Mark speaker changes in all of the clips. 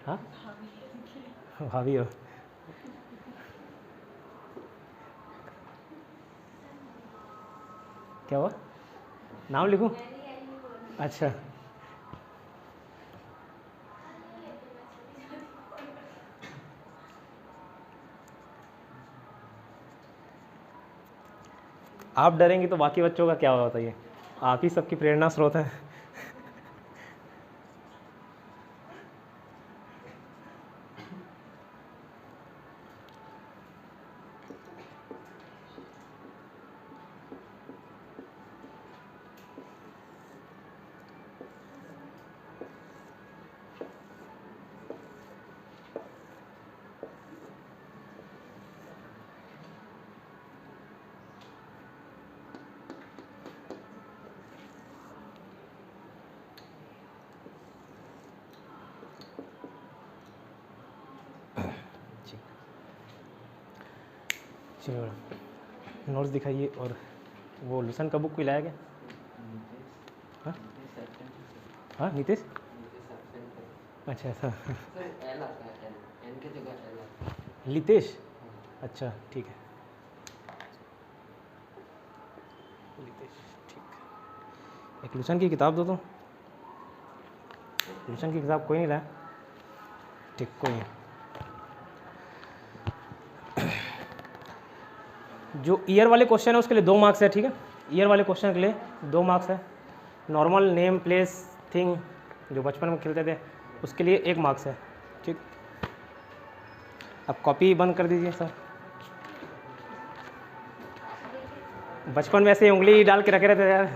Speaker 1: हाँ भाभी हो। क्या हुआ? नाम लिखूं? अच्छा आप डरेंगी तो बाकी बच्चों का क्या होगा बताइए? आप ही सबकी प्रेरणा स्रोत हैं। चलो नोट्स दिखाइए। और वो लुसन का बुक कोई लाया क्या? हाँ हाँ नीतीश। अच्छा ऐसा लितेश। अच्छा ठीक है लितेश ठीक। एक लुसन की किताब दो तो। लुसन की किताब कोई नहीं लाया? ठीक कोई नहीं। जो ईयर वाले क्वेश्चन है उसके लिए 2 मार्क्स है, ठीक है। ईयर वाले क्वेश्चन के लिए 2 मार्क्स है। नॉर्मल नेम प्लेस थिंग जो बचपन में खेलते थे उसके लिए 1 मार्क्स है, ठीक। अब कॉपी बंद कर दीजिए सर। बचपन में ऐसे उंगली डाल के रखे रहते थे यार,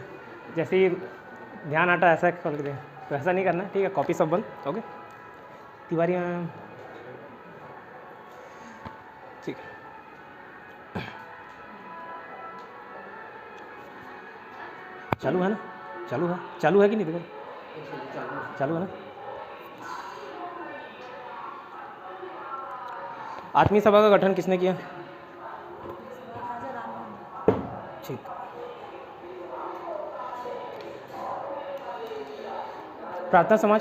Speaker 1: जैसे ही ध्यान आता ऐसा खोल के दे, तो ऐसा नहीं करना, ठीक है। कॉपी सब बंद, ओके। तिवारी मैम ठीक है। चालू है ना? चालू है कि नहीं? देखो चालू है ना? आत्मीय सभा का गठन किसने किया? ठीक। प्रार्थना समाज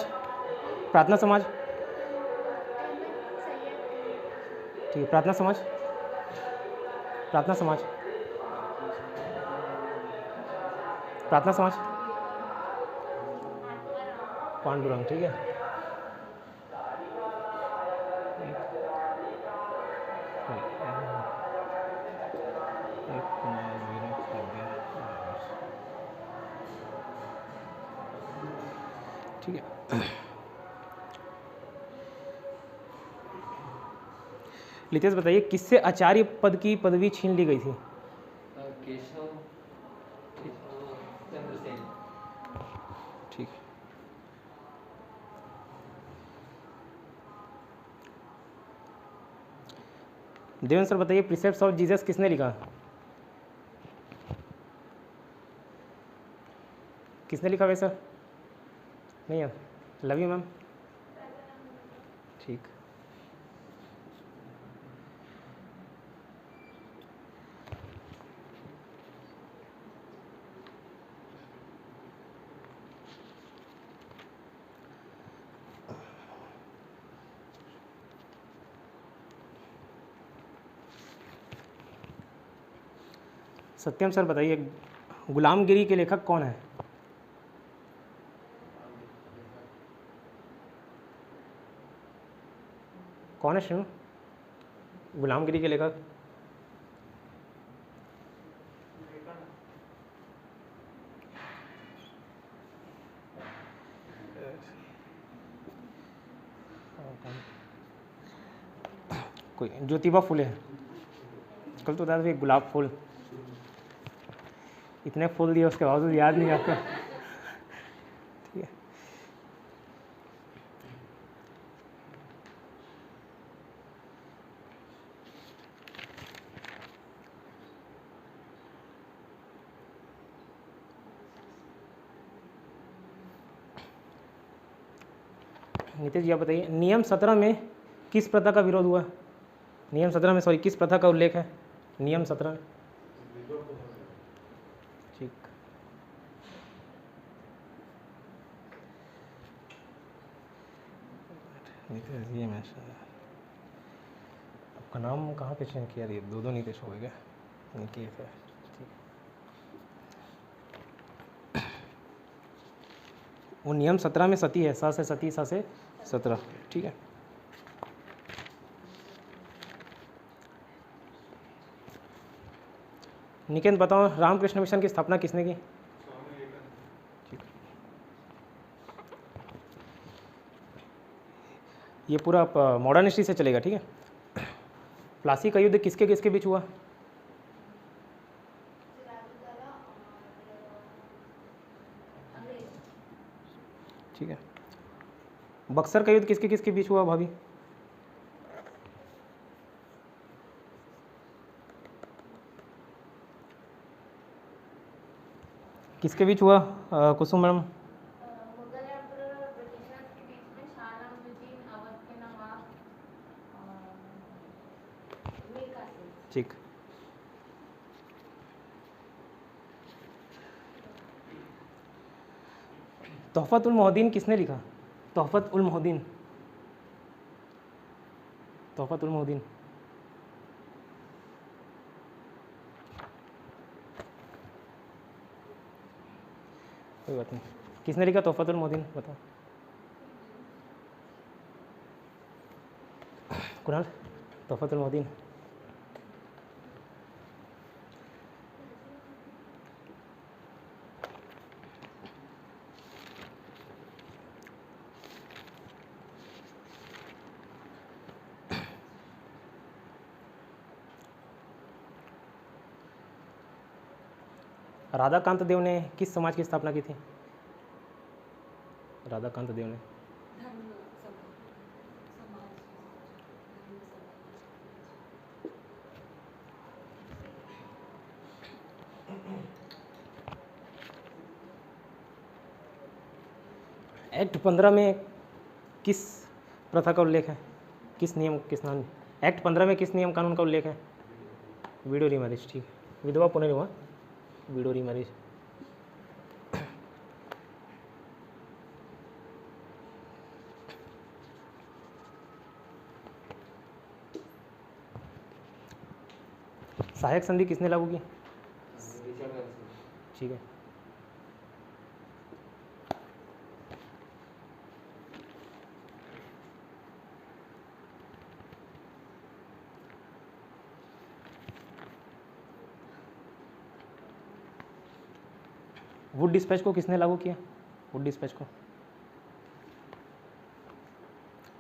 Speaker 1: ठीक है। प्रार्थना समाज पांडुरंग, ठीक है। ठीक है। लितेश बताइए किससे आचार्य पद की पदवी छीन ली गई थी?
Speaker 2: केशव चंद्र सेन।
Speaker 1: ठीक। देवेंद्र सर बताइए प्रिसेप्ट्स ऑफ जीसस किसने लिखा? किसने लिखा वैसे? नहीं है, लव यू मैम। ठीक। सत्यम सर बताइए, गुलामगिरी के लेखक कौन है? कौन है श्रीनु गुलामगिरी के लेखक? कोई ज्योतिबा फुले है। कल तो दादा गुलाब फूल, इतने फूल दिए उसके बावजूद याद नहीं आपको। ठीक है। नीतीश जी आप बताइए, नियम 17 में किस प्रथा का विरोध हुआ? नियम 17 में, सॉरी, किस प्रथा का उल्लेख है नियम 17 में? ठीक। ये मैं आपका नाम कहाँ पे चेंज किया? ये दो नीतीश हो गए नीतीश है। ठीक। वो नियम 17 में सती है, सा से सती, सा से 17। ठीक है। निकेत बताओ, रामकृष्ण मिशन की स्थापना किसने की? ठीक। ये पूरा मॉडर्न हिस्ट्री से चलेगा। ठीक है। प्लासी का युद्ध किसके किसके बीच हुआ? ठीक है। बक्सर का युद्ध किसके किसके बीच हुआ भाभी? किसके बीच हुआ कुसुम मैडम? ठीक। तोहफत उल मोहद्दीन किसने लिखा? तोहफत उल मोहद्दीन, तोहफत उल मोहद्दीन। कोई बात नहीं, किसने लिखा तोहफत उल मोहद्दीन बताओ? कुणाल, तोहफत उल मोहद्दीन। राधाकांत देव ने किस समाज की स्थापना की थी? राधाकांत देव ने एक्ट 15 में किस प्रथा का उल्लेख है? किस नियम, किस नाम? एक्ट 15 में किस नियम कानून का उल्लेख है? Window remarriage. ठीक है। विधवा पुनर्विवाह, विडो रीमैरिज। सहायक संधि किसने लागू की? ठीक है। वुड डिस्पैच को किसने लागू किया? वुड डिस्पैच को,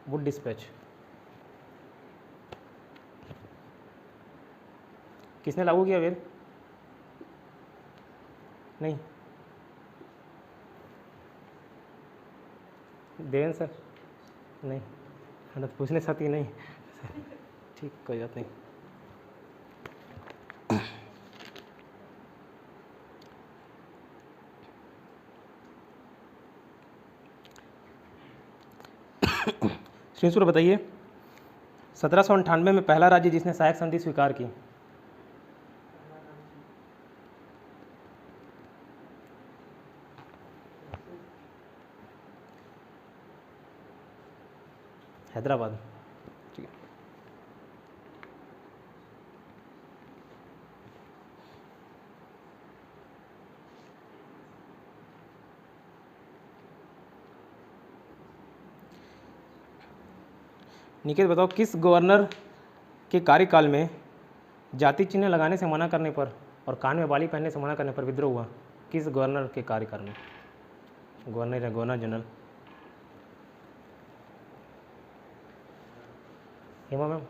Speaker 1: वुड डिस्पैच किसने लागू किया? वेद? नहीं, देवेंद्र सर? नहीं, हालत पूछने साथी नहीं। ठीक, कोई बात नहीं। श्रीशुर बताइए 1798 में पहला राज्य जिसने सहायक संधि स्वीकार की। हैदराबाद। ठीक है। निकेत बताओ किस गवर्नर के कार्यकाल में जाति चिन्ह लगाने से मना करने पर और कान में बाली पहनने से मना करने पर विद्रोह हुआ? किस गवर्नर के कार्यकाल में? गवर्नर या governor general? Hema ma'am?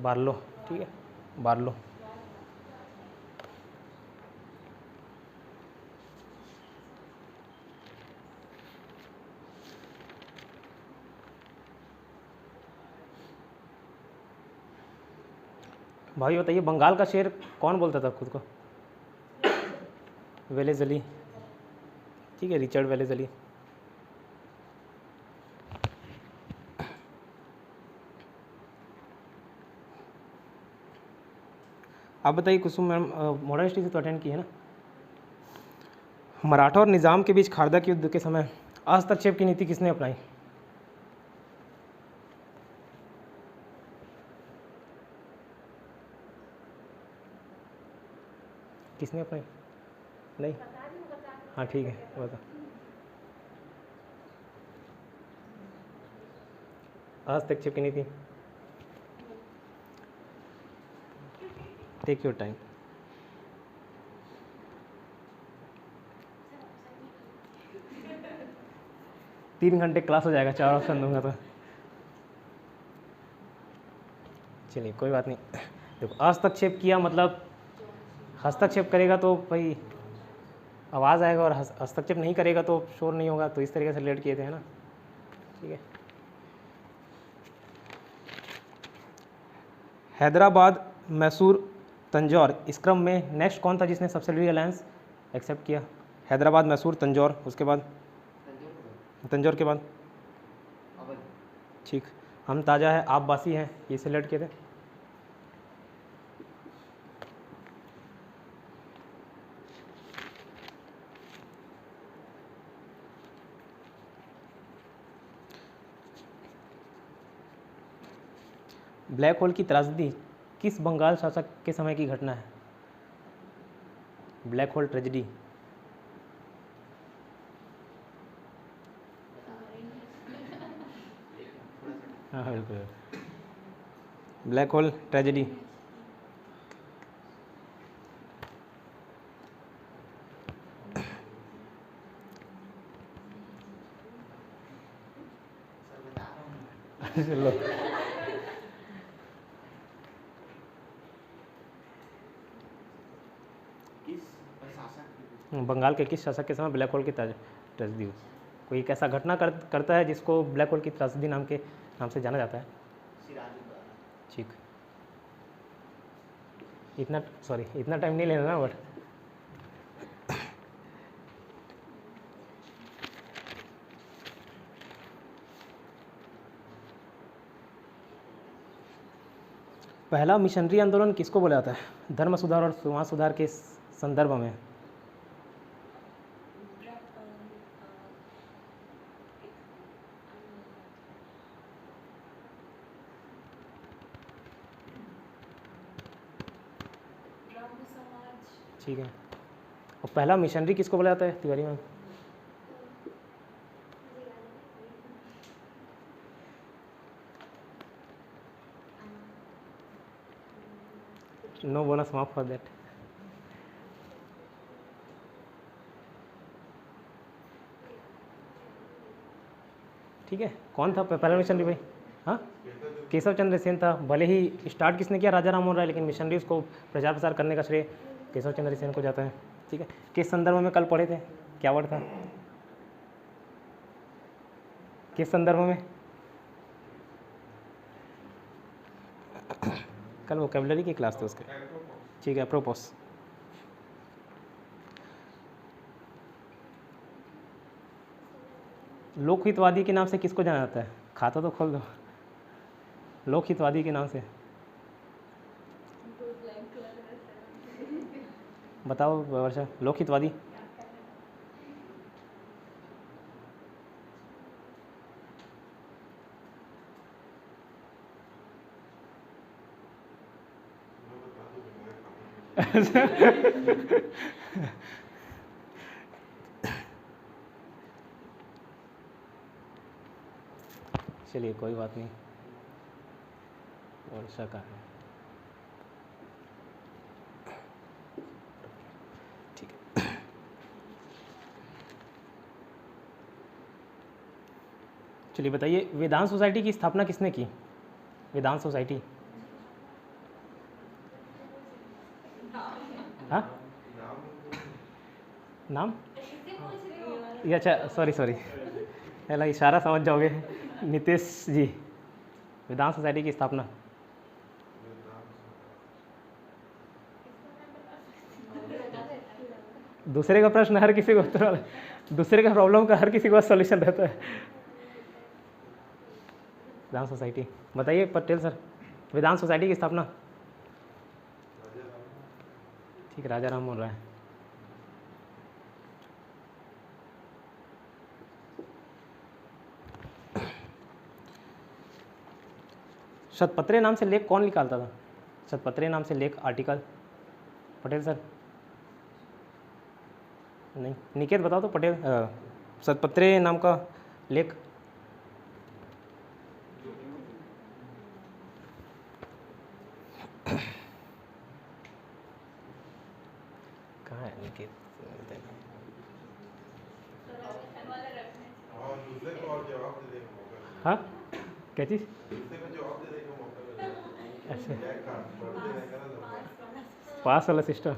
Speaker 1: Barlow. ठीक है, बार्लो। भाई बताइए बंगाल का शेर कौन बोलता था खुद को? वेलेज़ली। ठीक है, रिचर्ड वेलेज़ली। आप बताइए कुसुम मैम, मॉडर्न हिस्ट्री से तो अटेंड की है ना। मराठा और निज़ाम के बीच खारदा के युद्ध के समय हस्तक्षेप की नीति किसने अपनाई? किसने अपनाई? नहीं, हाँ ठीक है बता। हस्तक्षेप की नीति। Take your time. तीन घंटे क्लास हो जाएगा, 4 ऑप्शन दूंगा तो। चलिए कोई बात नहीं। देखो हस्तक्षेप किया मतलब हस्तक्षेप करेगा तो भाई आवाज़ आएगा, और हस्तक्षेप नहीं करेगा तो शोर नहीं होगा, तो इस तरीके से रिलेट किए थे, है ना। ठीक है। हैदराबाद, मैसूर, तंजौर, इस क्रम में नेक्स्ट कौन था जिसने सब्सिडरी अलायंस एक्सेप्ट किया? हैदराबाद, मैसूर, तंजौर, उसके बाद तंजौर के बाद ठीक, हम ताज़ा है आप बासी हैं, ये सिलेक्ट किए थे। ब्लैक होल की त्रासदी किस बंगाल शासक के समय की घटना है? Black hole tragedy. हाँ बिल्कुल, ब्लैक होल ट्रेजेडी। चलो बंगाल के किस शासक के समय ब्लैक होल की त्रासदी हुई? कोई एक ऐसा घटना करता है जिसको ब्लैक होल की त्रासदी नाम से जाना जाता है। ठीक, इतना टाइम नहीं लेना ना, बट पहला मिशनरी आंदोलन किसको बोला जाता है धर्म सुधार और समाज सुधार के संदर्भ में? ठीक है, और पहला मिशनरी किसको बोला जाता है Tiwari ma'am? No bonus mark for that. ठीक है, कौन था पहला मिशनरी भाई? हाँ, केशव चंद्र सेन था। भले ही स्टार्ट किसने किया? राजा राम मोहन राय, लेकिन मिशनरी उसको प्रचार प्रसार करने का श्रेय केशव चंद्र सेन को जाता है। ठीक है, किस संदर्भ में कल पढ़े थे? क्या वर्ड था? किस संदर्भ में? कल वोकैबुलरी की क्लास थी उसके। ठीक है, अप्रोपोस। लोकहितवादी के नाम से किसको जाना जाता है? खाता तो खोल दो। लोकहितवादी के नाम से बताओ वर्षा, लोकहितवादी। चलिए कोई बात नहीं, वर्षा का है, ठीक है। चलिए बताइए, वेदांत सोसाइटी की स्थापना किसने की? वेदांत सोसाइटी, हाँ नाम ये, अच्छा सॉरी पहला इशारा समझ जाओगे। नितेश जी, वेदांत सोसाइटी की स्थापना। दूसरे का प्रश्न हर किसी को दूसरे का प्रॉब्लम का हर किसी के पास सॉल्यूशन रहता है। वेदांत सोसाइटी बताइए पटेल सर, वेदांत सोसाइटी की स्थापना। ठीक, राजा राम मोहन राय। शतपत्रे नाम से लेख कौन निकालता था? शतपत्रे नाम से लेख, आर्टिकल, पटेल सर। नहीं, निकेत बताओ तो। पटेल, शतपत्रे नाम का लेख। कहाँ है निकेत? हाँ क्या चीज़? अच्छा, पास वाला सिस्टम।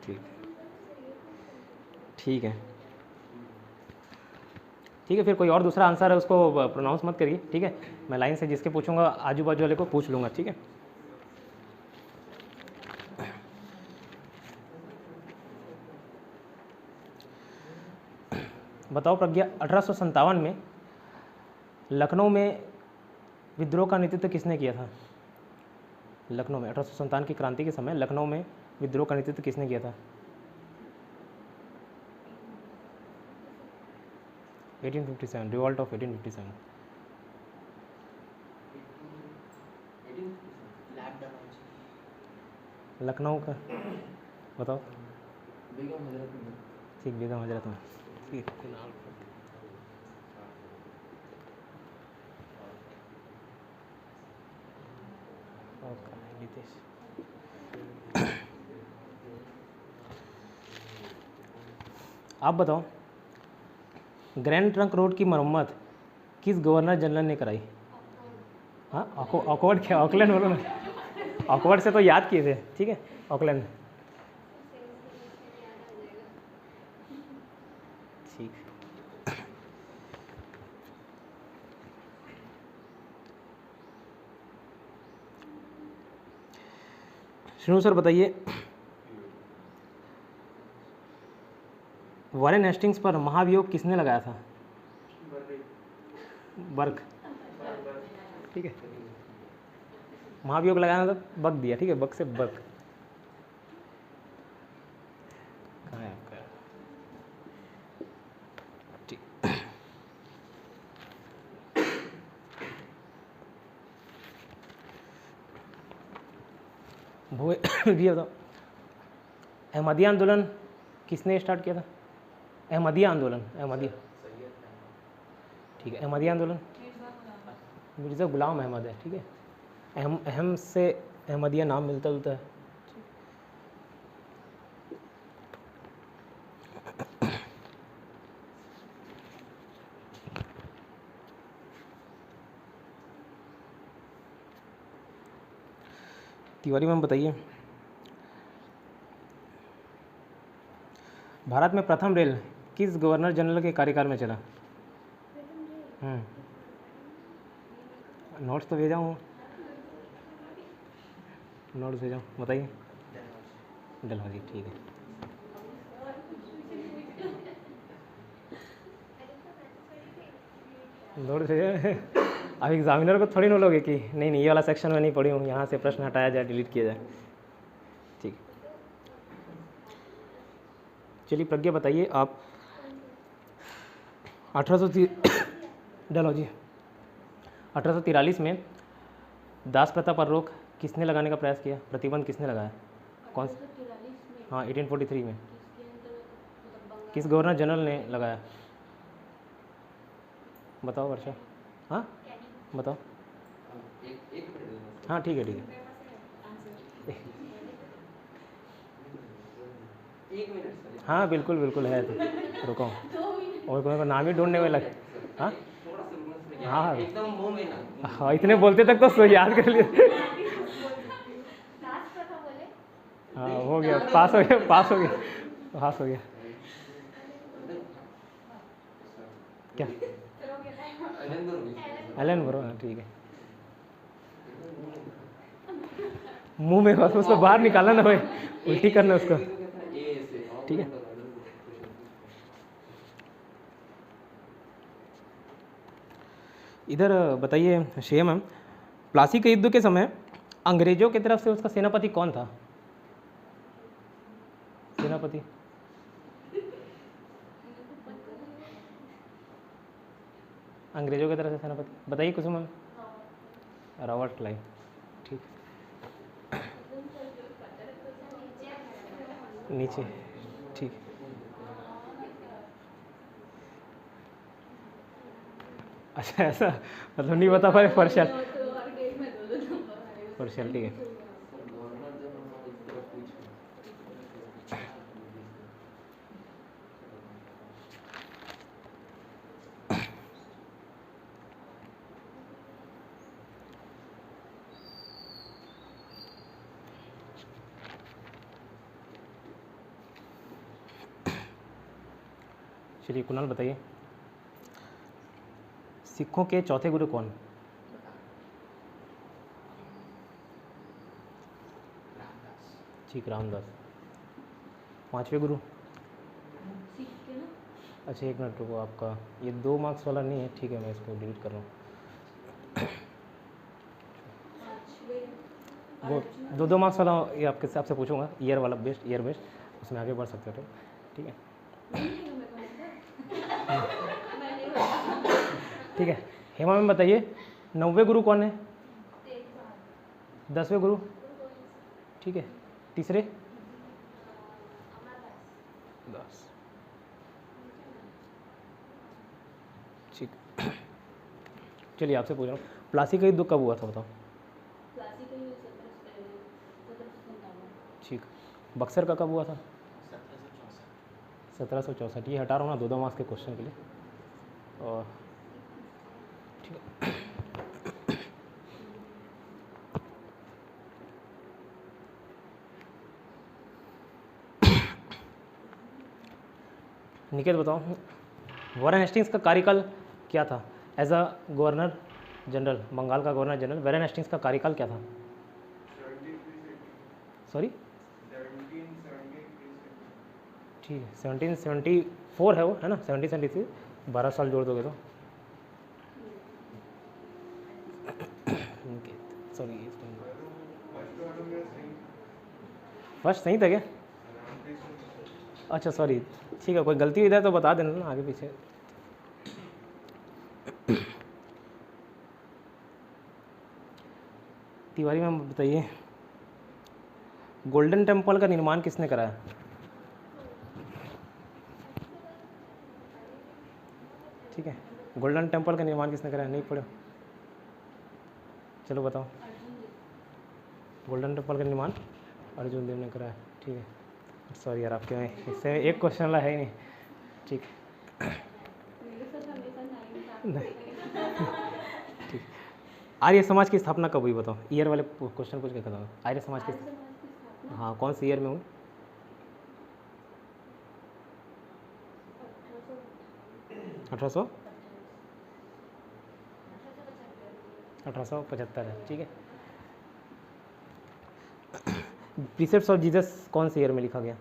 Speaker 1: ठीक ठीक है, ठीक है। फिर कोई और दूसरा आंसर है उसको प्रोनाउंस मत करिए, ठीक है। मैं लाइन से जिसके पूछूंगा आजू बाजू वाले को पूछ लूँगा, ठीक है। बताओ प्रज्ञा, 1857 में लखनऊ में विद्रोह का नेतृत्व किसने किया था? लखनऊ में 1857 की क्रांति के समय लखनऊ में विद्रोह का नेतृत्व किसने किया था? 1857, रिवॉल्ट ऑफ 1857। लखनऊ का बताओ। ठीक, बेगम हजरत में। ठीक, आप बताओ, ग्रैंड ट्रंक रोड की मरम्मत किस गवर्नर जनरल ने कराई? हाँ, ऑकवर्ड क्या, ऑकलैंड बोलो ना। ऑकवर्ड से तो याद किए थे, ठीक है, ऑकलैंड। ठीक, शुरू सर बताइए, वॉरेन हेस्टिंग्स पर महाभियोग किसने लगाया था? बर्क, ठीक है। महाभियोग लगाना तो बक दिया, ठीक है, बक से बर्क। कहाँ है आपका? ठीक, ये बताओ, अहमदिया आंदोलन किसने स्टार्ट किया था? अहमदिया आंदोलन, अहमदिया, ठीक है, अहमदिया आंदोलन मिर्ज़ा गुलाम अहमद है, ठीक है। अहम से अहमदिया नाम मिलता जुलता है। तिवारी मैम बताइए, भारत में प्रथम रेल किस गवर्नर जनरल के कार्यकाल में चला? नोट्स तो भेजा हूँ, नोट्स भेजा हूँ, बताइए। डलहौजी, ठीक है। दौड़ से अब एग्जामिनर को थोड़ी बोलोगे कि नहीं नहीं ये वाला सेक्शन में नहीं पढ़ी हूँ, यहाँ से प्रश्न हटाया जाए, डिलीट किया जाए। ठीक, चलिए प्रज्ञा बताइए आप 1843 में दास प्रथा पर रोक किसने लगाने का प्रयास किया, प्रतिबंध किसने लगाया, कौन सा? हाँ 1843 में किस गवर्नर जनरल ने लगाया, बताओ वर्षा। हाँ बताओ।
Speaker 2: एक मिनट।
Speaker 1: हाँ ठीक है ठीक है।
Speaker 2: एक मिनट सर।
Speaker 1: हाँ बिल्कुल बिल्कुल है, तो रुको और कोई को नाम ही ढूंढने में लग। हाँ
Speaker 2: थोड़ा सा रुकना सर।
Speaker 1: हाँ
Speaker 2: एकदम मुंह में ना।
Speaker 1: हाँ इतने बोलते तक तो सो याद कर लिए। हाँ हो गया, पास हो गया, पास हो गया, पास हो गया। क्या एलन ब्रो? हाँ ठीक है, मुंह में बस उसको बाहर निकालना ना भाई, उल्टी करना उसको। ठीक है, इधर बताइए शेम मैम, प्लासी के युद्ध के समय अंग्रेजों की तरफ से उसका सेनापति कौन था, सेनापति? अंग्रेजों की तरफ से सेनापति बताइए कुछ मैम। Robert Clive. ठीक, नीचे। ठीक, अच्छा ऐसा मतलब नहीं बता पाए, पर्शियल पर्शियल। ठीक है,
Speaker 2: गवर्नर जनरल इस तरह पूछ।
Speaker 1: चलिए कुणाल बताइए, सिखों के चौथे गुरु कौन? ठीक, रामदास। पांचवे गुरु? अच्छा एक मिनट रुको, आपका ये 2 मार्क्स वाला नहीं है, ठीक है मैं इसको डिलीट कर रहा हूँ। वो 2 मार्क्स वाला ये आपके हिसाब से पूछूंगा, ईयर वाला बेस्ट, ईयर बेस्ट, उसमें आगे बढ़ सकते हो तो। ठीक है ठीक है। हेमा मैम बताइए 9वें गुरु कौन है? 10वें गुरु? ठीक है, तीसरे? 10। ठीक, चलिए आपसे पूछ रहा हूँ, प्लासी का युद्ध कब हुआ था बताओ? ठीक, बक्सर का कब हुआ था? 1764। ये हटा रहा हूँ ना 2 मार्क्स के क्वेश्चन के लिए। और ठीक है, निकेत बताओ, वॉरेन हेस्टिंग्स का कार्यकाल क्या था as a governor general, Bengal का गवर्नर जनरल? वॉरेन हेस्टिंग्स का कार्यकाल क्या था? सॉरी ठीक है, 1774 है वो, है ना? 1773, 12 साल जोड़ दोगे तो। सॉरी फर्स्ट सही था क्या? अच्छा सॉरी, ठीक है, कोई गलती हुई है तो बता देना ना आगे पीछे। तिवारी मैम बताइए, गोल्डन टेम्पल का निर्माण किसने कराया? ठीक है, गोल्डन टेम्पल का निर्माण किसने कराया? नहीं पढ़ो, चलो बताओ। गोल्डन टेम्पल का निर्माण अर्जुन देव ने कराया। ठीक है, सॉरी यार आपके में इससे एक क्वेश्चन वाला है ही नहीं। ठीक ठीक, आर्य समाज की स्थापना कब हुई बताओ? ईयर वाले क्वेश्चन पूछ के बताओ, आर्य समाज की। हाँ कौन सी ईयर में हुई? 1875 है। ठीक है, प्रीसेप्ट्स ऑफ जीसस कौन से ईयर में लिखा गया?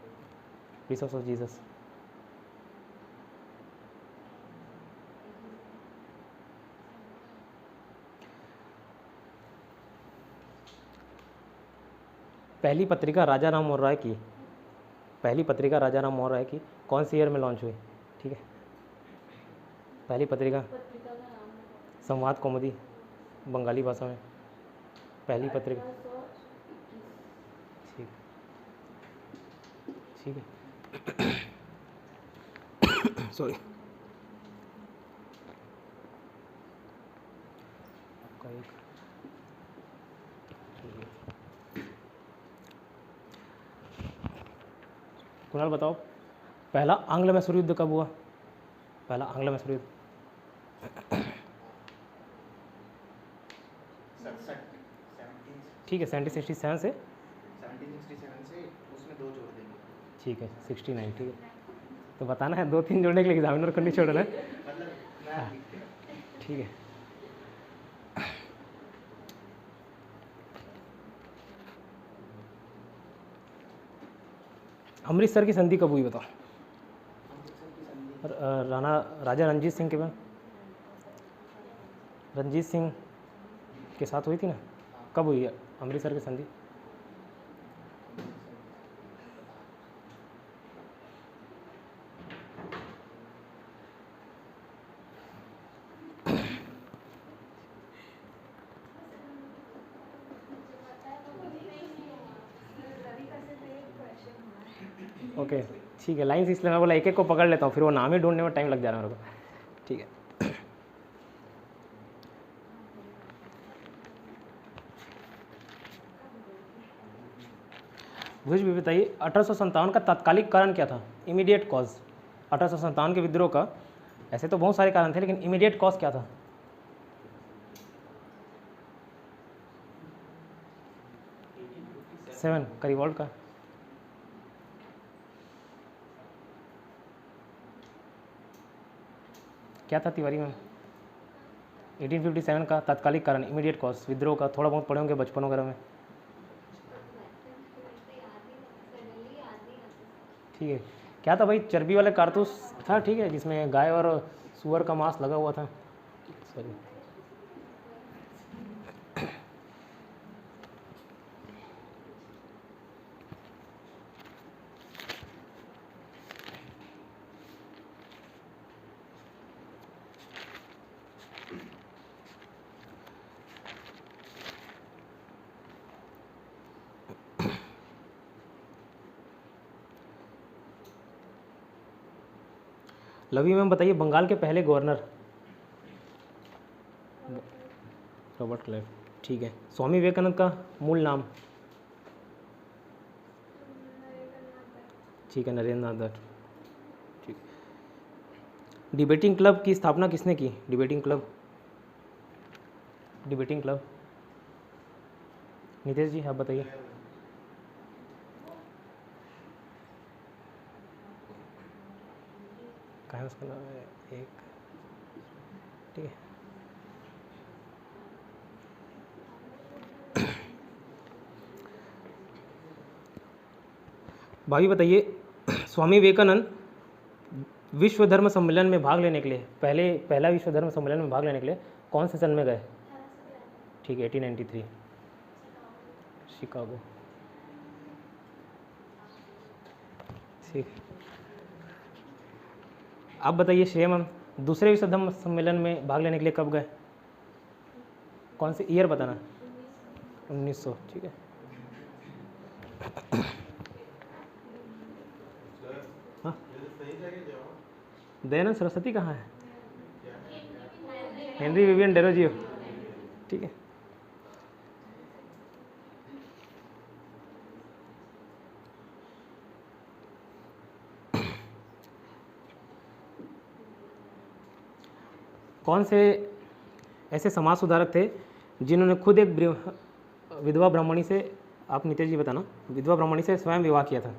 Speaker 1: प्रीसेप्ट्स ऑफ जीसस पहली पत्रिका राजा राम मोहन राय की, पहली पत्रिका राजा राम मोहन राय की कौन सी ईयर में लॉन्च हुई? ठीक है, पहली पत्रिका संवाद कौमुदी बंगाली भाषा में, पहली पत्रिका। ठीक ठीक है सॉरी। आपका एक कुणाल बताओ, पहला आंग्ल मैसूर युद्ध कब हुआ? पहला आंग्ल मैसूर युद्ध
Speaker 3: 1767
Speaker 1: ठीक है 1767 से
Speaker 3: 1767 से उसमें 2 जोड़ देंगे,
Speaker 1: ठीक है 69 ठीक है। तो बताना है 2-3 जोड़ने के लिए एग्जामिनर को नहीं छोड़ना है।
Speaker 3: मतलब मैं लिख के
Speaker 1: ठीक है। अमृतसर की संधि कब हुई बताओ?
Speaker 3: अमृतसर की संधि
Speaker 1: राजा रणजीत सिंह के बाद, रंजीत सिंह के साथ हुई थी ना, कब हुई है अमृतसर की संधि? ओके ठीक है, लाइन से इसलिए मैं बोला एक एक को पकड़ लेता हूँ, फिर वो नाम ही ढूंढने में टाइम लग जा रहा है मेरे को। ठीक है भुज भी बताइए 1857 का तात्कालिक कारण क्या था? Immediate cause. 1857 के विद्रोह का ऐसे तो बहुत सारे कारण थे, लेकिन इमीडिएट कॉज क्या था? सेवन का रिवॉल्ट का क्या था तिवारी मैम? 1857 का तात्कालिक कारण इमीडिएट कॉज विद्रोह का, थोड़ा बहुत पढ़े होंगे बचपन वगैरह में। ठीक है, क्या था भाई? चर्बी वाले कारतूस था, ठीक है, जिसमें गाय और सुअर का मांस लगा हुआ था। सॉरी लवी मैम बताइए बंगाल के पहले गवर्नर? Robert Clive. ठीक है, स्वामी विवेकानंद का मूल नाम? ठीक है, नरेंद्र नाथ दत्त। ठीक। डिबेटिंग क्लब की स्थापना किसने की? Debating club, debating club Nitesh ji आप बताइए। कहाँ है उसका नाम? है एक, ठीक है। भाभी बताइए स्वामी विवेकानंद विश्व धर्म सम्मेलन में भाग लेने के लिए, पहला विश्व धर्म सम्मेलन में भाग लेने के लिए कौन से सन में गए? ठीक है 1893 शिकागो। ठीक, आप बताइए श्रेया मैम दूसरे विश्व धर्म सम्मेलन में भाग लेने के लिए कब गए? कौन से ईयर बताना? 1900। ठीक है हाँ दयानंद सरस्वती कहाँ है? Henry Vivian Derozio. ठीक है, कौन से ऐसे समाज सुधारक थे जिन्होंने खुद एक विधवा ब्राह्मणी से, आप नितेश जी बताना, विधवा ब्राह्मणी से स्वयं विवाह किया था?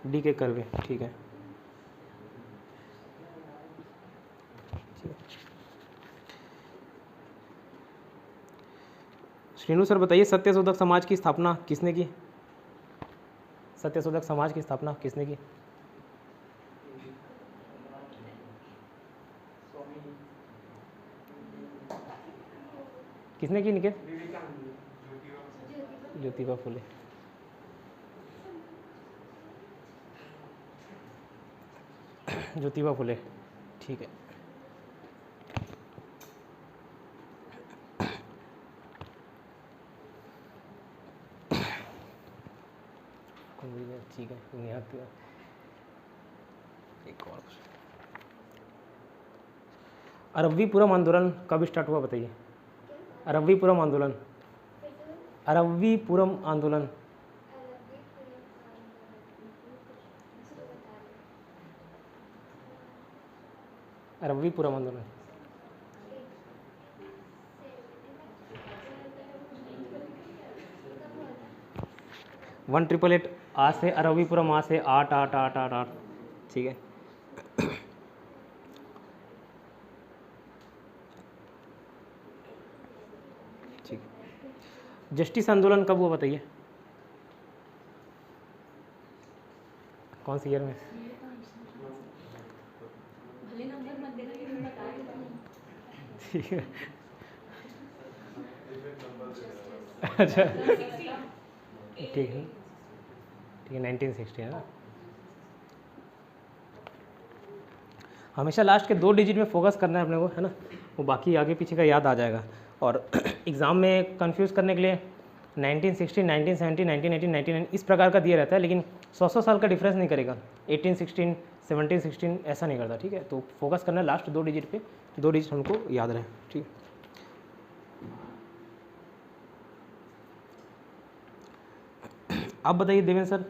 Speaker 1: डी के कर्वे। ठीक है, श्रीनु सर बताइए सत्यशोधक समाज की स्थापना किसने की? सत्यशोधक समाज की स्थापना किसने की? किसने की निकेत? ज्योतिबा फुले। ज्योतिबा फुले, ठीक है। ठीक है, यहाँ पे एक और अरब्बीपुरम आंदोलन कब स्टार्ट हुआ बताइए? अरब्बीपुरम आंदोलन, अरब्बीपुरम आंदोलन अरब्बीपुरम आंदोलन 1888 आ से अरब्बीपुरम आ से 8 ठीक है। ठीक, जस्टिस आंदोलन कब हुआ बताइए? कौन सी ईयर में? ठीक है, अच्छा ठीक है, 1960 है ना। हमेशा लास्ट के 2 डिजिट में फोकस करना है अपने को, है ना, वो बाकी आगे पीछे का याद आ जाएगा। और एग्ज़ाम में कंफ्यूज करने के लिए 1960, 1970, 1980, 1990 इस प्रकार का दिया रहता है, लेकिन 100 साल का डिफरेंस नहीं करेगा। 1816, 1716 ऐसा नहीं करता, ठीक है। तो फोकस करना है लास्ट 2 डिजिट पे, 2 डिजिट हमको याद रहे, ठीक है। आप बताइए देवेंद्र सर,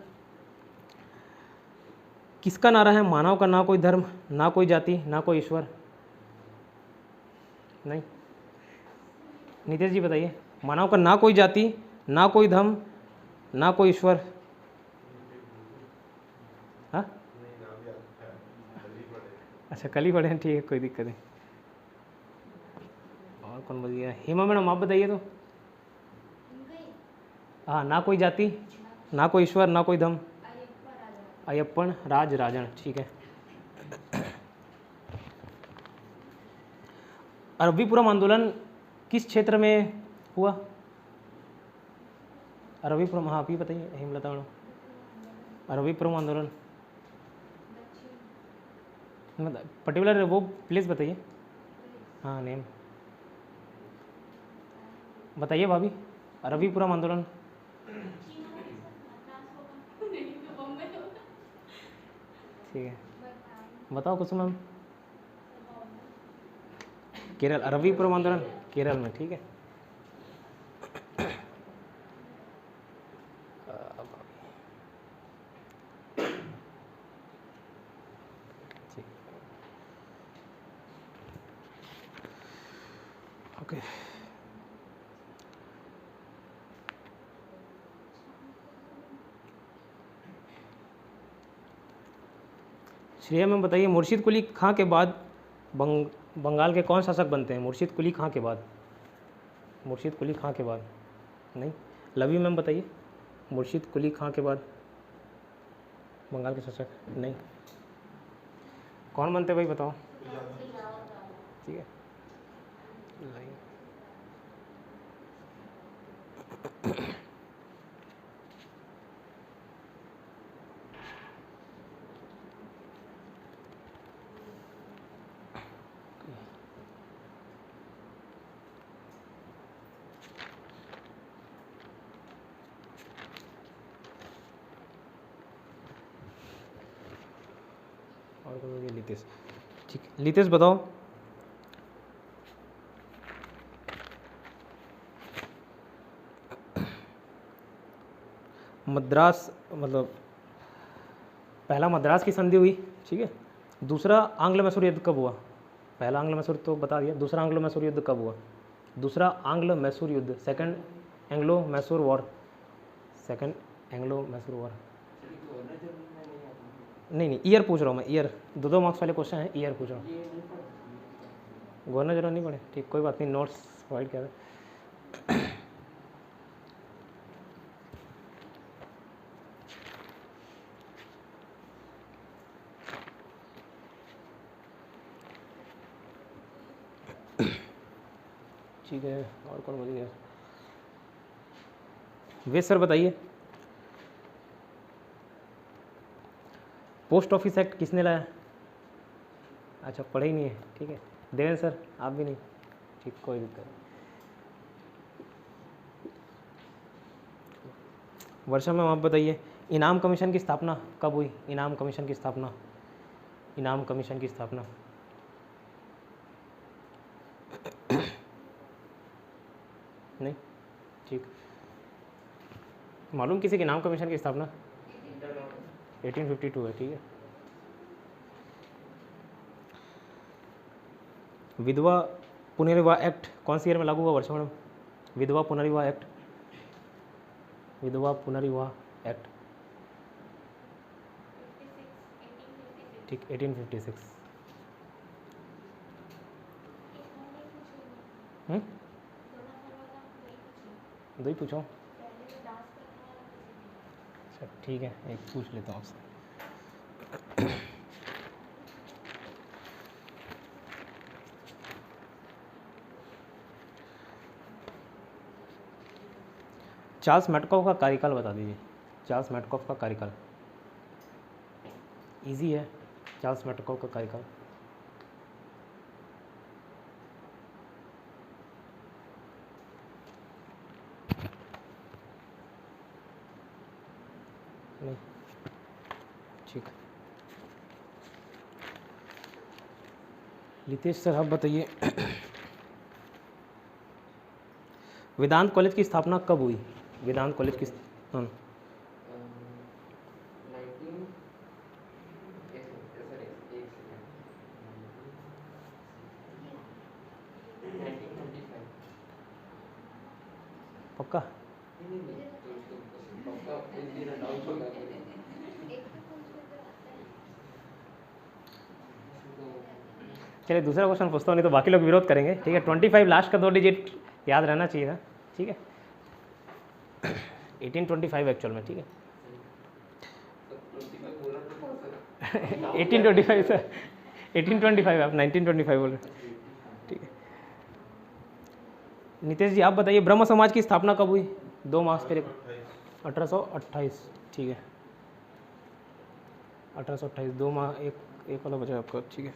Speaker 1: किसका नारा है मानव का ना कोई धर्म, ना कोई जाति, ना कोई ईश्वर? नहीं, नीतीश जी बताइए, मानव का ना कोई जाति, ना कोई धर्म, ना कोई ईश्वर। हाँ, अच्छा कल ही पढ़े हैं, ठीक है, कोई दिक्कत नहीं। और कौन बोल गया? हेमा मैडम आप बताइए तो। हाँ, ना कोई जाति, ना कोई ईश्वर, ना कोई धर्म, अयप्पन राज राजन, ठीक है। अरब्बीपुरम आंदोलन किस क्षेत्र में हुआ? अरब्बीपुरम, हाँ आप ही बताइए हेमलता मैडम। अरब्बीपुरम आंदोलन मतलब पर्टिकुलर वो प्लेस बताइए। हाँ नेम बताइए भाभी। अरब्बीपुरम आंदोलन ठीक है, बताओ कुछ मैम। केरल, अरब्बीपुरम आंदोलन केरल में, ठीक है। ओके, श्रेया मैम बताइए, मुर्शिद कुली खां के बाद बंगाल के कौन शासक बनते हैं? मुर्शिद कुली खां के बाद, मुर्शिद कुली खां के बाद नहीं। लवी मैम बताइए, मुर्शिद कुली खां के बाद बंगाल के शासक नहीं। कौन बनते भाई बताओ, ठीक है। और लितेश, ठीक है। लितेश बताओ, मद्रास मतलब पहला मद्रास की संधि हुई, ठीक है। दूसरा आंग्ल मैसूर युद्ध कब हुआ? पहला आंग्ल मैसूर तो बता दिया, दूसरा आंग्लो मैसूर युद्ध कब हुआ? दूसरा आंग्ल मैसूर युद्ध, second Anglo Mysore war, second Anglo Mysore war. नहीं नहीं, ईयर पूछ रहा हूँ मैं, ईयर। 2 मार्क्स वाले क्वेश्चन है, ईयर पूछ रहा हूँ। गवर्नर जनरल नहीं पढ़े, ठीक, कोई बात नहीं, नोट्स प्रोवाइड कर। ठीक है, और कौन बोलिए? वे सर बताइए, पोस्ट ऑफिस एक्ट किसने लाया? अच्छा पढ़े ही नहीं है, ठीक है। देवेंद्र सर आप भी नहीं, ठीक, कोई दिक्कत नहीं। वर्षा मैम आप बताइए, इनाम कमीशन की स्थापना कब हुई? इनाम कमीशन की स्थापना, इनाम कमीशन की स्थापना। नहीं, ठीक। मालूम किसी के इनाम कमीशन की स्थापना? 1852 है, ठीक है। विधवा पुनर्विवाह एक्ट कौन सी ईयर में लागू हुआ वर्षा मैडम? विधवा पुनर्विवाह एक्ट, विधवा पुनर्विवाह एक्ट, ठीक, 1856। दो ही पूछो। अच्छा ठीक है, एक पूछ लेता हूँ आपसे। चार्ल्स मैटकॉफ का कार्यकाल बता दीजिए। चार्ल्स मैटकॉफ का कार्यकाल इजी है। चार्ल्स मैटकॉफ का कार्यकाल नहीं, ठीक। लितेश सर आप बताइए, वेदांत कॉलेज की स्थापना कब हुई? वेदांत कॉलेज की
Speaker 2: 19 एक सेकंड, एक सेकंड, 1925।
Speaker 1: पक्का?
Speaker 2: नहीं तो उसको पक्का एक दिन डाउट होगा तो
Speaker 1: चलिए दूसरा क्वेश्चन पूछता हूँ, नहीं तो बाकी लोग विरोध करेंगे, ठीक है। 25 लास्ट का 2 डिजिट याद रहना चाहिए था, ठीक है। 1825 एक्चुअल में, ठीक है। 1825 सर, 1825, आप 1925 बोल रहे, ठीक है। नितेश जी आप बताइए, ब्रह्म समाज की स्थापना कब हुई? 2 मार्क्स पर 1828, ठीक है। 1828, 2 माह, एक वाला बचा आपका, ठीक है।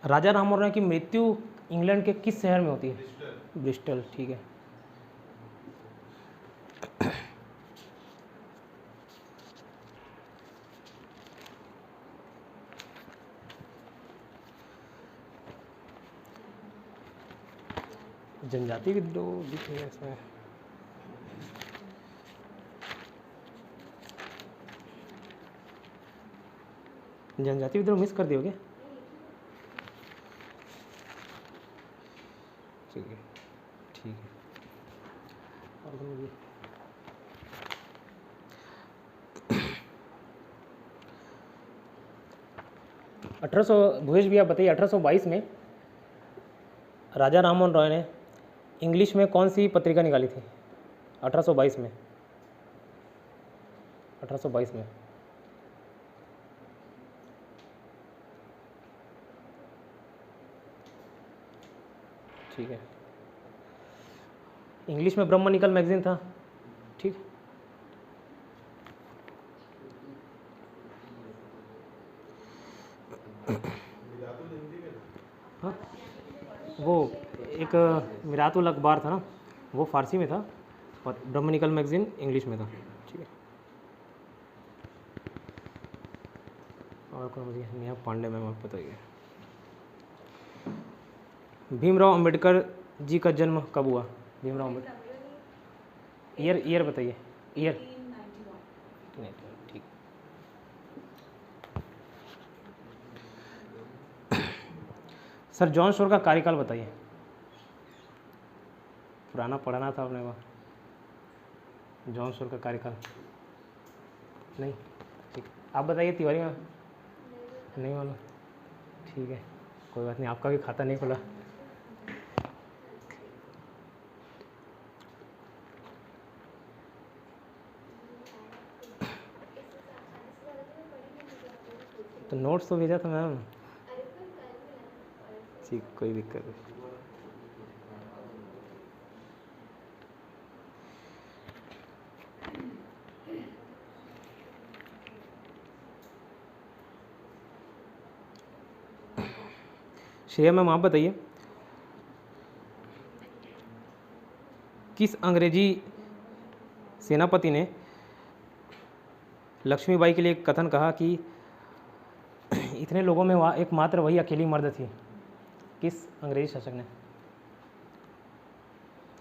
Speaker 1: राजा राममोहन राय की मृत्यु इंग्लैंड के किस शहर में होती है? ब्रिस्टल, ठीक है। जनजाति विद्रोह लिखेंगे इसमें। जनजाति विद्रोह मिस कर दियोगे? ठीक है, ठीक है। और बोलिए। भुवेश भी आप बताइए, 1822 में राजा राममोहन रॉय ने इंग्लिश में कौन सी पत्रिका निकाली थी? 1822 में, 1822 में। ठीक है, इंग्लिश में ब्रह्मनिकल मैगजीन था, ठीक। हाँ, वो एक मिरातुल अखबार था ना, वो फारसी में था, और ब्रह्मनिकल मैगजीन इंग्लिश में था, ठीक है। और कौन मुझे नेहा पांडे मैम आप बताइए, भीमराव अंबेडकर जी का जन्म कब हुआ? भीमराव अंबेडकर, ईयर बताइए, ईयर। 1891, ठीक। सर जॉन स्टोर का कार्यकाल बताइए। पुराना पढ़ाना था आपने को, जॉन स्टोर का कार्यकाल नहीं, ठीक। आप बताइए तिवारी में, नहीं मालूम, ठीक है, कोई बात नहीं, आपका भी खाता नहीं खुला। तो नोट्स तो भेजा था मैम, ठीक, कोई दिक्कत नहीं। श्रेया मैम आप बताइए, किस अंग्रेजी सेनापति ने लक्ष्मीबाई के लिए एक कथन कहा कि इतने लोगों में वह एकमात्र वही अकेली मर्द थी? किस अंग्रेजी शासक ने?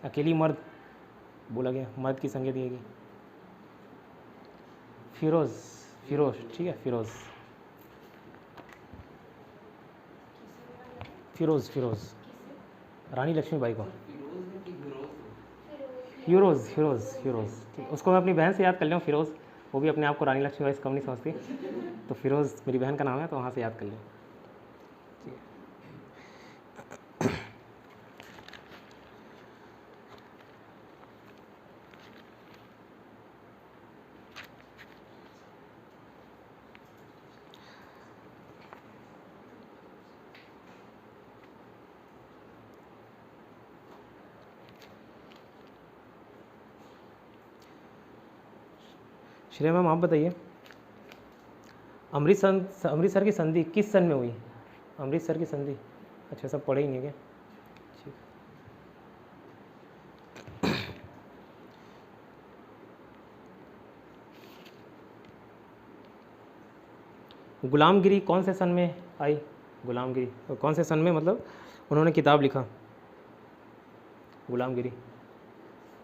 Speaker 1: अकेली मर्द बोला गया, मर्द की संज्ञा दी गई। फिरोज, ठीक है, फिरोज रानी लक्ष्मीबाई को। हीरोज, ठीक, उसको मैं अपनी बहन से याद कर लिया हूँ, फिरोज़। वो भी अपने आप को रानी लक्ष्मीबाई से कम नहीं समझती, तो फिरोज़ मेरी बहन का नाम है, तो वहाँ से याद कर लिया। ठीक है। श्रेया मैम आप बताइए, अमृतसर की संधि किस सन में हुई? अमृतसर की संधि, अच्छा सब पढ़े ही नहीं क्या? ठीक। गुलामगिरी कौन से सन में आई? गुलामगिरी कौन से सन में, मतलब उन्होंने किताब लिखा गुलामगिरी?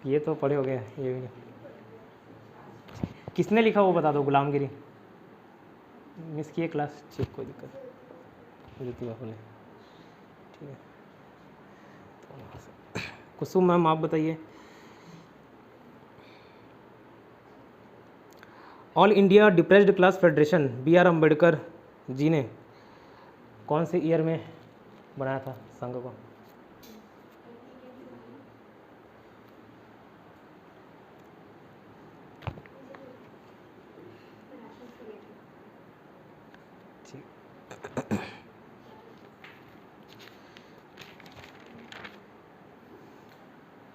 Speaker 1: ये तो पढ़े हो गए, ये भी किसने लिखा वो बता दो। गुलामगिरी मिस किए क्लास, ठीक, कोई दिक्कत नहीं, ठीक है। तो कुसुम मैम आप बताइए, all India depressed class federation B R Ambedkar ji ने कौन से ईयर में बनाया था संघ को?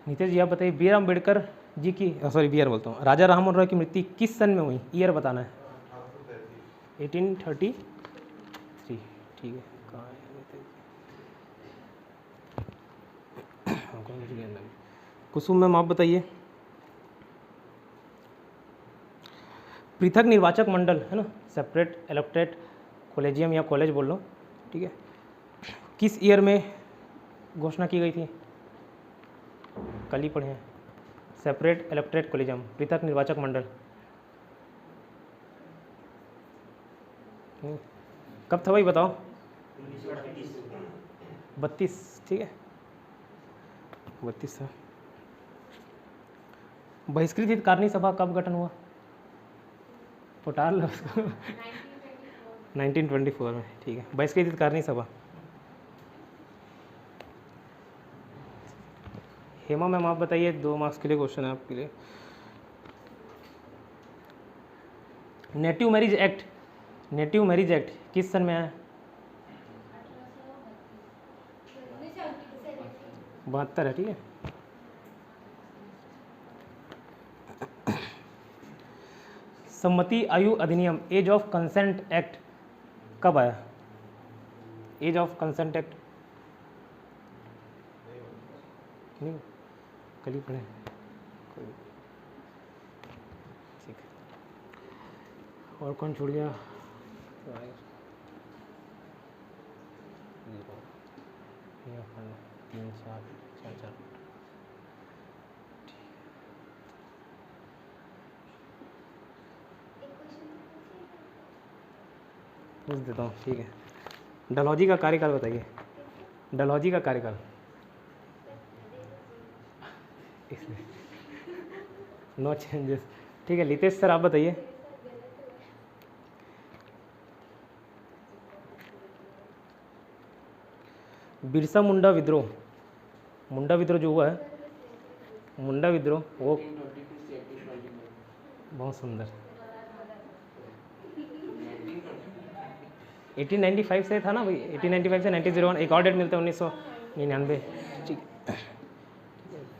Speaker 1: नीतीश जी आप बताइए, बी आर अम्बेडकर जी की, सॉरी बी आर बोलता हूँ, राजा राममोहन रॉय की मृत्यु किस सन में हुई? ईयर बताना है। 1833, ठीक है। कहाँ है? कुसुम मैम आप बताइए, पृथक निर्वाचक मंडल है ना, सेपरेट इलेक्टेड कॉलेजियम या कॉलेज बोल लो, ठीक है, किस ईयर में घोषणा की गई थी? कल ही पढ़े हैं, सेपरेट इलेक्टेड कॉलेजियम, पृथक निर्वाचक मंडल। कब था भाई बताओ? 32, ठीक है, 32 था। बहिष्कृत हितकारिणी सभा कब गठन हुआ? पोटाल 1924 में, ठीक है, बहिष्कृत हितकारिणी सभा। हेमा मैम आप बताइए, 2 मार्क्स के लिए क्वेश्चन है आपके लिए। नेटिव मैरिज एक्ट किस सन में आया? 72 है, ठीक है। सम्मति आयु अधिनियम एज ऑफ कंसेंट एक्ट कब आया? एज ऑफ कंसेंट एक्ट नहीं, कल ही पढ़े, ठीक है। और कौन छूट गया? 3 4 4 पूछ देता हूँ, ठीक है। डलहौजी का कार्यकाल बताइए, डलहौजी का कार्यकाल। नो चेंजेस, ठीक है। लितेश सर आप बताइए, बिरसा मुंडा विद्रोह जो हुआ है, मुंडा विद्रोह, वो बहुत सुंदर 1895 से था ना भाई, 1895 से 1901, एक और डेट मिलता है 1999, ठीक है।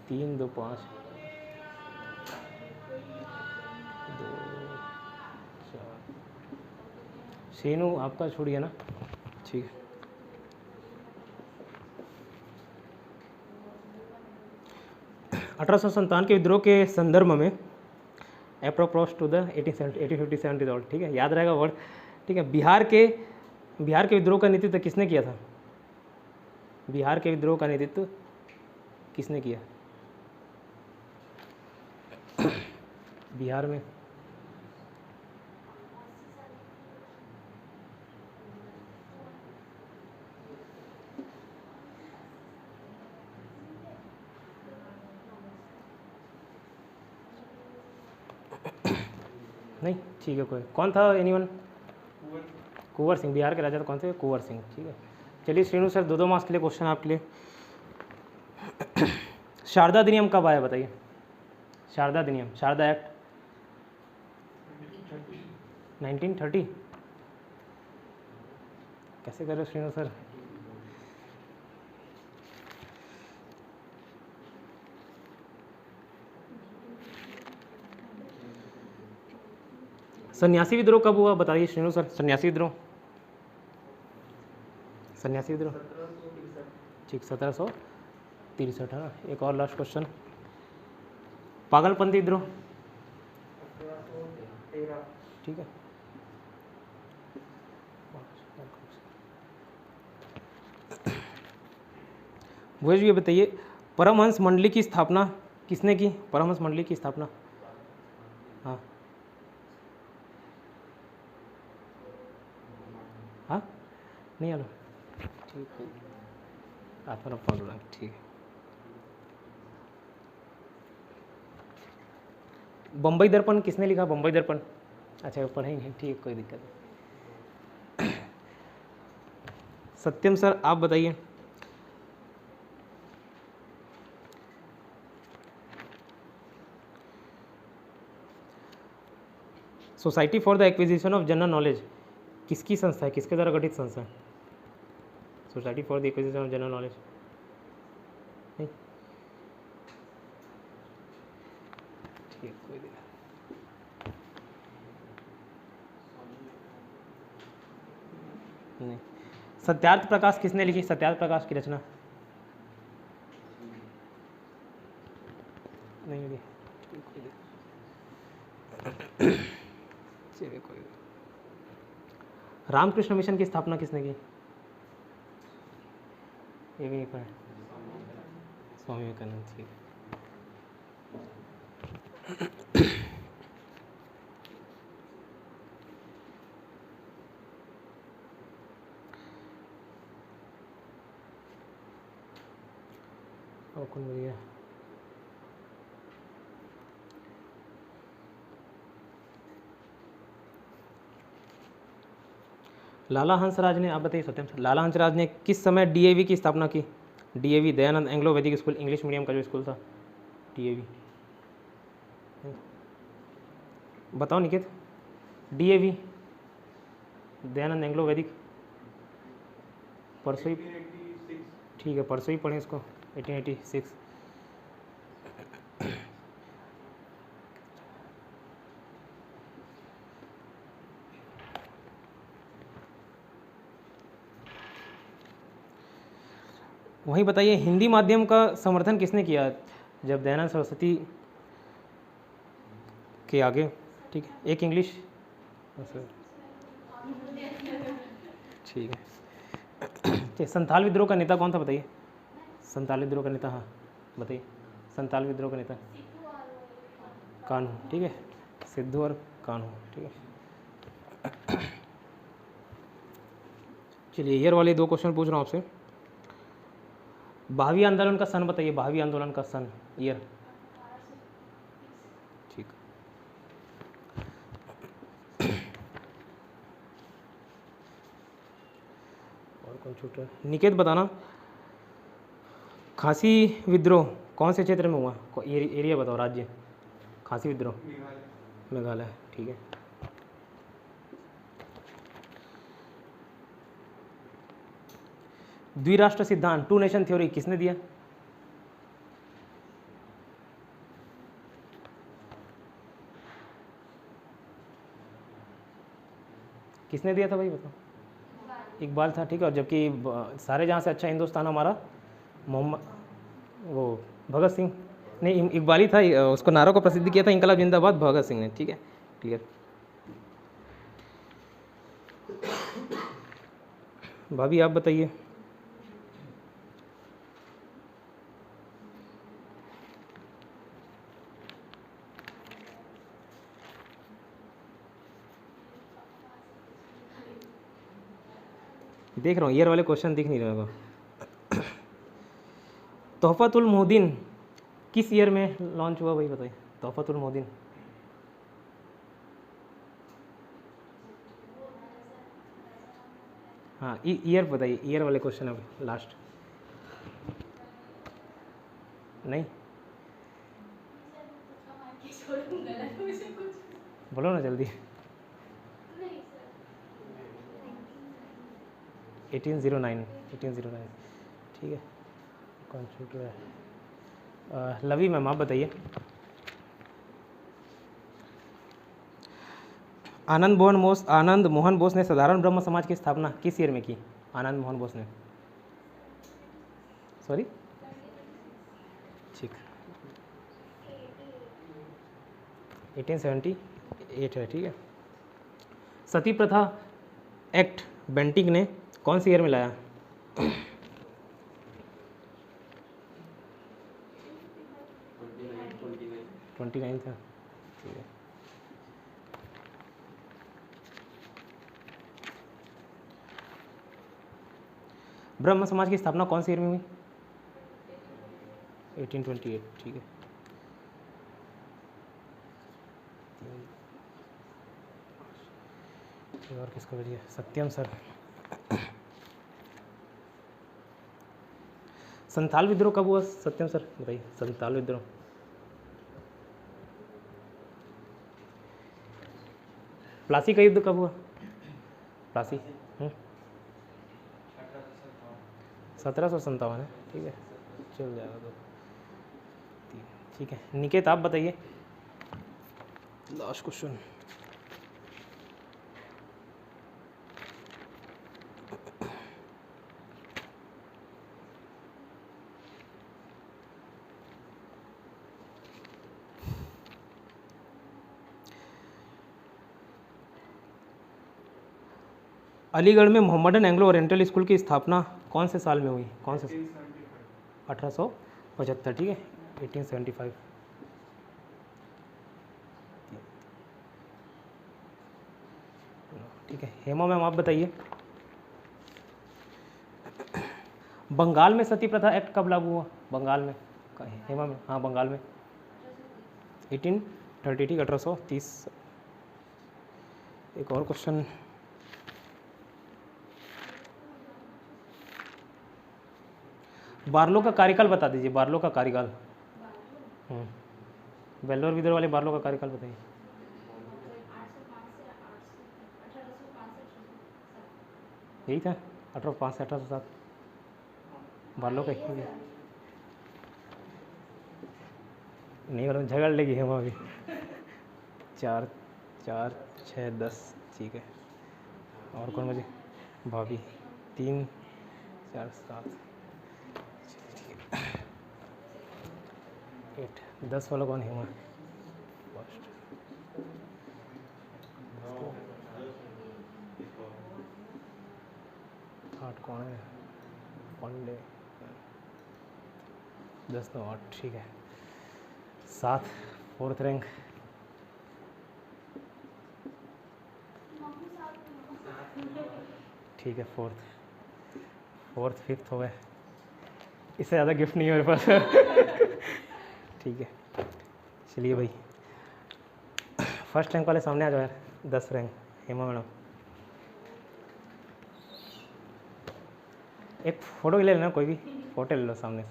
Speaker 1: 3 2 5 2 4 शेनू आपका छूट गया ना, ठीक है। 1857 के विद्रोह के संदर्भ में अप्रोप्रोच टू द 1857 ऑल, ठीक है, याद रहेगा वर्ड, ठीक है। बिहार के विद्रोह का नेतृत्व किसने किया था? बिहार के विद्रोह का नेतृत्व किसने किया? बिहार में नहीं, ठीक है, कोई कौन था? एनीवन? कुंवर सिंह। बिहार के राजा तो कौन थे? कुंवर सिंह, ठीक है। चलिए श्रीनु सर, 2 मार्क्स के लिए क्वेश्चन आपके लिए। शारदा अधिनियम कब आया बताइए? शारदा अधिनियम, शारदा एक्ट 1930। कैसे कर रहे हो श्रीनु सर? सन्यासी विद्रोह कब हुआ बताइए श्रीनु सर? सन्यासी विद्रोह ठीक, 1763 है ना। एक और लास्ट क्वेश्चन, पागलपंथी विद्रोह,
Speaker 3: 1813।
Speaker 1: ठीक है। भोज ये बताइए, परमहंस मंडली की स्थापना किसने की? परमहंस मंडली की स्थापना, हाँ हाँ, नहीं आलो, ठीक है, आत्मा पढ़, ठीक है। बम्बई दर्पण किसने लिखा? बम्बई दर्पण, अच्छा पढ़ेंगे, ठीक है, कोई दिक्कत नहीं। सत्यम सर आप बताइए, society for the acquisition of general knowledge किसकी संस्था है? किसके द्वारा गठित संस्था है? Society for the acquisition of general knowledge, नहीं, ठीक है, कोई दिक्कत नहीं। सत्यार्थ प्रकाश किसने लिखी? सत्यार्थ प्रकाश की रचना, नहीं लिखी, चलिए कोई। रामकृष्ण मिशन की स्थापना किसने की? ये भी नहीं पढ़ा, स्वामी विवेकानंद, ठीक। और कौन बढ़िया? लाला हंसराज ने, आप बताइए सत्यम सर, लाला हंसराज ने किस समय डीएवी की स्थापना की? डीएवी दयानंद एंग्लो वैदिक स्कूल, इंग्लिश मीडियम का जो स्कूल था, डीएवी, बताओ निकेत। डीएवी दयानंद एंग्लो वैदिक, परसों ही, ठीक है, परसों ही पढ़ें इसको, 1886। वहीं बताइए, हिंदी माध्यम का समर्थन किसने किया जब दयानंद सरस्वती के आगे, ठीक है, एक इंग्लिश, ठीक है। संथाल विद्रोह का नेता कौन था बताइए? संथाल विद्रोह का नेता, हाँ बताइए, संथाल विद्रोह का नेता? कान्हू, ठीक है, सिद्धू और कान्हू, ठीक है। चलिए ईयर वाले 2 क्वेश्चन पूछ रहा हूँ आपसे। भावी आंदोलन का सन बताइए, भावी आंदोलन का सन, ईयर, ठीक। और कौन छूट, निकेत बताना, खासी विद्रोह कौन से क्षेत्र में हुआ? एरिया बताओ, राज्य। खासी विद्रोह मेघालय, ठीक है। द्विराष्ट्र सिद्धांत, 2 नेशन थ्योरी किसने दिया? किसने दिया था भाई बताओ? इकबाल था, ठीक है। और जबकि सारे जहाँ से अच्छा हिंदुस्तान हमारा मोहम्मद, वो भगत सिंह, नहीं इकबाली था, उसको नारों को प्रसिद्ध किया था इनकलाब जिंदाबाद भगत सिंह ने। ठीक है, क्लियर। भाभी आप बताइए। देख रहा हूँ ईयर वाले क्वेश्चन दिख नहीं रहे मेरे को। तोहफतुल मोहद्दीन किस ईयर में लॉन्च हुआ वही बताइए। तोहफतुल मोहद्दीन हाँ ईयर बताइए, ईयर वाले क्वेश्चन है लास्ट। नहीं बोलो ना जल्दी। 1809 ठीक है। कंप्यूटर लवी मैम आप बताइए। आनंद मोहन बोस ने साधारण ब्रह्म समाज की स्थापना किस ईयर में की? आनंद मोहन बोस ने, सॉरी ठीक 1878 है। ठीक है। सती प्रथा एक्ट बेंटिक ने कौन सी ईयर में लाया? 29 था। ठीक है। ब्रह्म समाज की स्थापना कौन सी ईयर में हुई? 1828। ठीक है। और किसको भेजिए? सत्यम सर। संथाल विद्रोह कब हुआ सत्यम सर बताइए? संथाल विद्रोह प्लासी का युद्ध कब हुआ? प्लासी 1757 है। ठीक है, चल जाएगा तो। ठीक है, निकेत आप बताइए लास्ट क्वेश्चन। अलीगढ़ में मोहम्मदन एंग्लो ओरिएंटल स्कूल की स्थापना कौन से साल में हुई? कौन से? 1875। ठीक है, 1875। ठीक है, हेमा मैम आप बताइए। बंगाल में सती प्रथा एक्ट कब लागू हुआ? बंगाल में हेमा मैम। हाँ बंगाल में 1830। ठीक, 1830। एक और क्वेश्चन। बार्लो का कार्यकाल बता दीजिए। बार्लो का कार्यकाल। वेल्लोर विद्रोह वाले बार्लो का कार्यकाल बताइए। यही था 1805 से 1807। बार्लो का ही नहीं मतलब झगड़ लेगी है वहाँ भी। 4 4 6 10। ठीक है, और कौन मुझे? भाभी 3 4 7 8 10 वाला कौन है वहाँ? फर्स्ट 8 कौन है? पांडे 10 9 8। ठीक है, 7 4th रैंक। ठीक है, 4th 5th हो गए। इससे ज़्यादा गिफ्ट नहीं है मेरे पास। ठीक है, चलिए भाई फर्स्ट रैंक वाले सामने आ जाओ यार। 10 रैंक हेमा मैडम। एक फ़ोटो ले लेना, कोई भी फ़ोटो ले लो सामने से।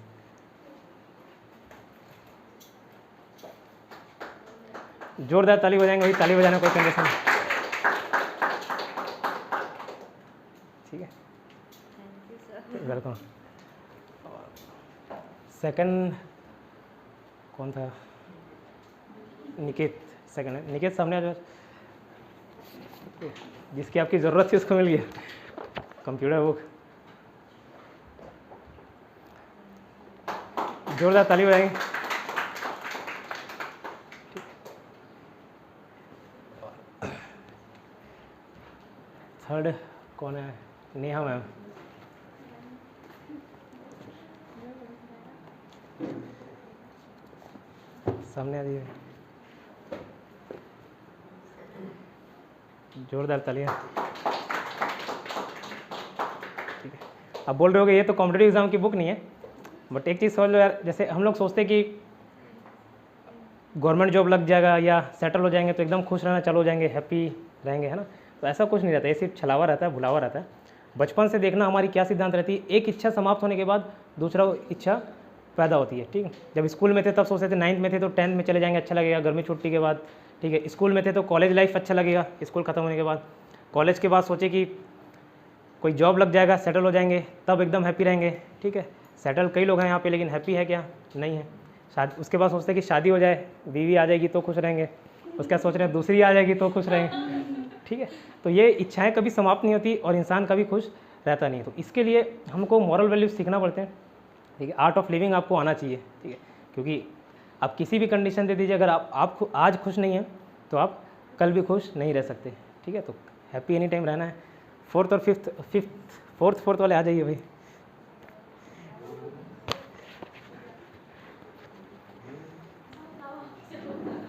Speaker 1: जोरदार ताली बजाएंगे भाई, ताली बजाना कोई कंडीशन। ठीक है, वेलकम। सेकंड कौन था? निकेत सेकंड है। निकेत सामने आ जाओ। जिसकी आपकी ज़रूरत थी उसको मिल गया कंप्यूटर बुक। जोरदार ताली बजाएंगे। थर्ड कौन है? नेहा मैम। सामने आ जाइए, जोरदार तालियां। ठीक है, अब बोल रहे हो कि ये तो कॉम्पिटेटिव एग्जाम की बुक नहीं है, बट एक चीज़ समझ लो यार, जैसे हम लोग सोचते हैं कि गवर्नमेंट जॉब लग जाएगा या सेटल हो जाएंगे तो एकदम खुश रहना चालू हो जाएंगे, हैप्पी रहेंगे, है ना। तो ऐसा कुछ नहीं रहता, ये सिर्फ छलावा रहता है, भुलावा रहता है। बचपन से देखना हमारी क्या सिद्धांत रहती है, एक इच्छा समाप्त होने के बाद दूसरा इच्छा पैदा होती है। ठीक है, जब स्कूल में थे तब सोचते थे, 9th में थे तो 10th में चले जाएंगे, अच्छा लगेगा गर्मी छुट्टी के बाद। ठीक है, स्कूल में थे तो कॉलेज लाइफ अच्छा लगेगा स्कूल ख़त्म होने के बाद। कॉलेज के बाद सोचे कि कोई जॉब लग जाएगा, सेटल हो जाएंगे, तब एकदम हैप्पी रहेंगे। ठीक है, सेटल कई लोग हैं यहाँ पे, लेकिन हैप्पी है क्या? नहीं है। शादी, उसके बाद सोचते हैं कि शादी हो जाए, बीवी आ जाएगी तो खुश रहेंगे, उसके बाद सोच रहे हैं दूसरी आ जाएगी तो खुश रहेंगे। ठीक है, तो ये इच्छाएं कभी समाप्त नहीं होती और इंसान कभी खुश रहता नहीं है। तो इसके लिए हमको मॉरल वैल्यूज सीखना पड़ते हैं। ठीक है, आर्ट ऑफ लिविंग आपको आना चाहिए। ठीक है, क्योंकि आप किसी भी कंडीशन दे दीजिए, अगर आप आज खुश नहीं हैं तो आप कल भी खुश नहीं रह सकते। ठीक है, तो हैप्पी एनी टाइम रहना है। फोर्थ और फोर्थ वाले आ जाइए भाई।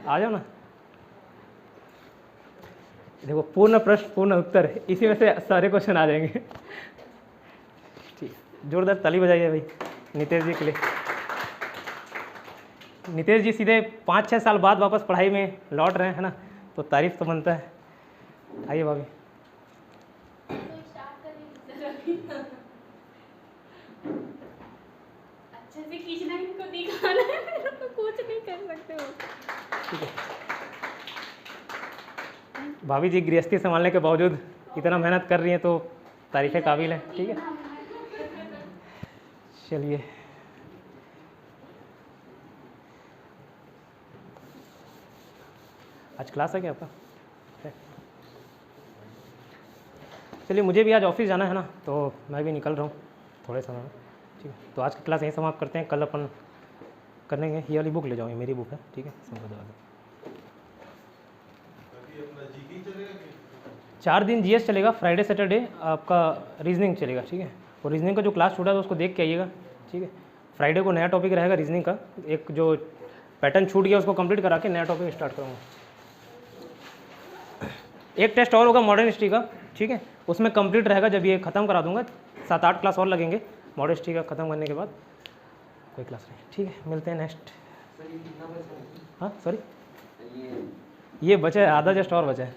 Speaker 1: आ जाओ ना। देखो, पूर्ण प्रश्न पूर्ण उत्तर, इसी में से सारे क्वेश्चन आ जाएंगे। ठीक, जोरदार ताली बजाइए भाई नितेश जी के लिए। नितेश जी सीधे 5-6 साल बाद वापस पढ़ाई में लौट रहे हैं, है ना, तो तारीफ तो बनता है। आइए भाभी।
Speaker 4: अच्छे से खींचना, इनको दिखाना है, तो कुछ नहीं कर सकते हो।
Speaker 1: ठीक है, भाभी जी गृहस्थी संभालने के बावजूद इतना मेहनत कर रही हैं तो तारीफ़ काबिल है। ठीक है, चलिए आज क्लास है क्या आपका? है। चलिए, मुझे भी आज ऑफिस जाना है ना, तो मैं भी निकल रहा हूँ थोड़े समय में। ठीक है, तो आज की क्लास यहीं समाप्त करते हैं, कल अपन करेंगे। ये वाली बुक ले जाओ, ये मेरी बुक है। ठीक है, इसमें बता दो। 4 दिन जीएस चलेगा, फ्राइडे सैटरडे आपका रीजनिंग चलेगा। ठीक है, और रीजनिंग का जो क्लास छूटा है तो उसको देख के आइएगा। ठीक है, फ्राइडे को नया टॉपिक रहेगा रीजनिंग का, एक जो पैटर्न छूट गया उसको कंप्लीट करा के नया टॉपिक स्टार्ट करूँगा। एक टेस्ट और होगा मॉडर्न हिस्ट्री का। ठीक है, उसमें कंप्लीट रहेगा, जब ये ख़त्म करा दूंगा 7-8 क्लास और लगेंगे मॉडर्न हिस्ट्री का ख़त्म करने के बाद, कोई क्लास नहीं। ठीक है, मिलते हैं नेक्स्ट।
Speaker 2: सर ये कितना पैसा है?
Speaker 1: हाँ सॉरी,
Speaker 2: ये
Speaker 1: ये बचा है आधा, जस्ट और बचा है।